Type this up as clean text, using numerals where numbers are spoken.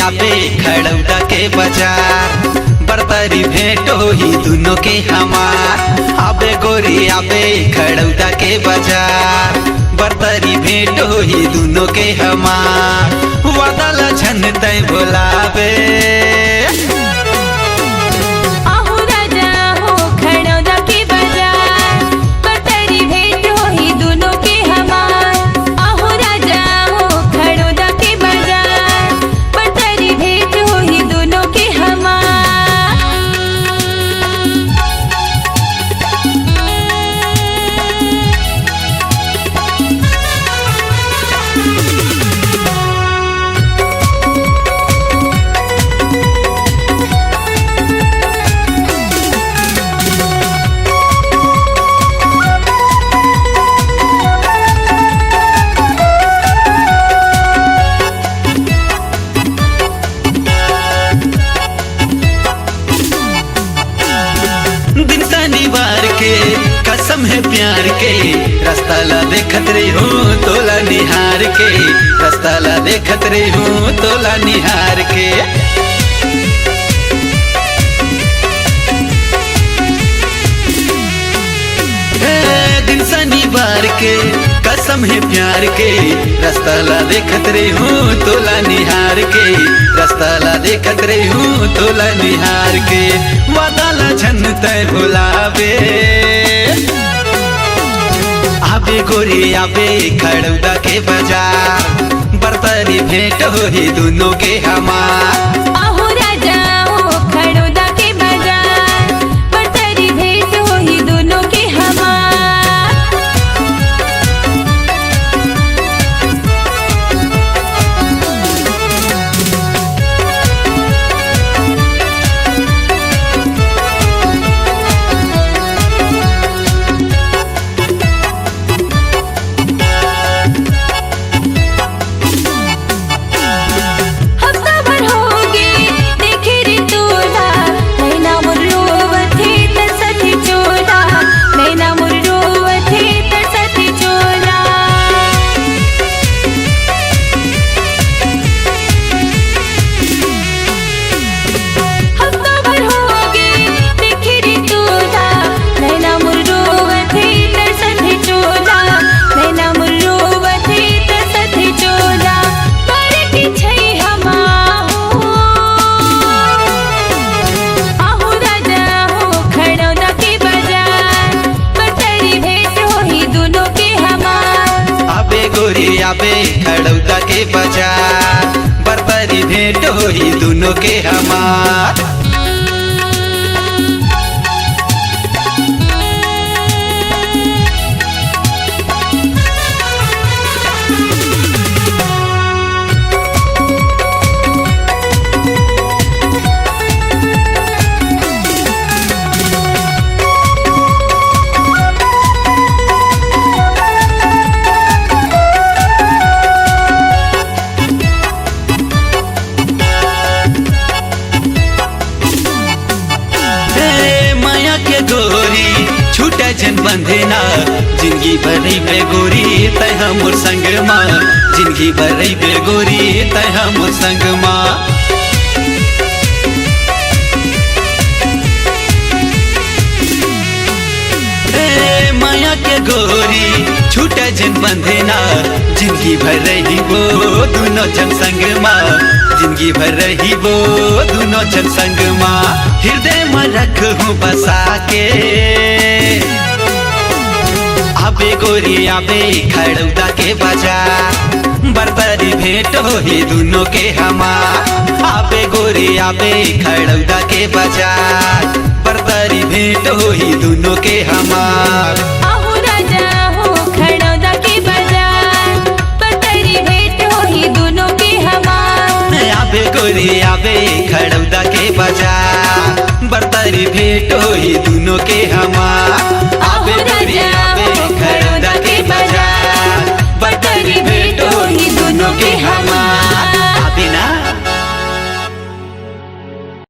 आबे खड़ौदा के बाजार, बरतरी भेंट होही दोनों के हमार। आबे गोरी आबे खड़ौदा के बाजार, बरतरी भेंट होही दोनों के हमार। वादल छन तय बोलावे कसम है प्यार के, रास्ता ला देखत रही हूँ तोला निहार के, रास्ता ला देखत रही हूँ तोला निहार के। दिन शनिवार के कसम है प्यार के, रास्ता ला देखत रही हूँ तोला निहार के, रास्ता ला देखत रही हूँ तोला निहार के। वादला छन तय भुलावे आबे गोरी आबे खड़ौदा के बाजार, बरतरी भेंट होही दोनों के हमार। आबे खड़ौदा के बाजार, बरतरी भेंट होही दोनों के हमार। छूटा जन बंधेना जिंदगी भरी बे गोरी तय हमर संग माँ, जिंदगी भरी बे गोरी तय हमर संग माँ। माया के गोरी छूटा जन बंधेना जिंदगी भर रही वो दोनों जन संग माँ, जिंदगी भर रही वो दोनों जन संग माँ। हृदय में रखूं बसा के आबे गोरी आबे खड़ौदा के बाजार, बरतरी भेंट होही दोनों के हमार। आबे गोरी आबे खड़ौदा के बाजार, बरतरी भेंट होही दोनों के हमार। आबे गोरी आबे खड़ौदा के बाजार, बरतरी भेंट होही दोनों के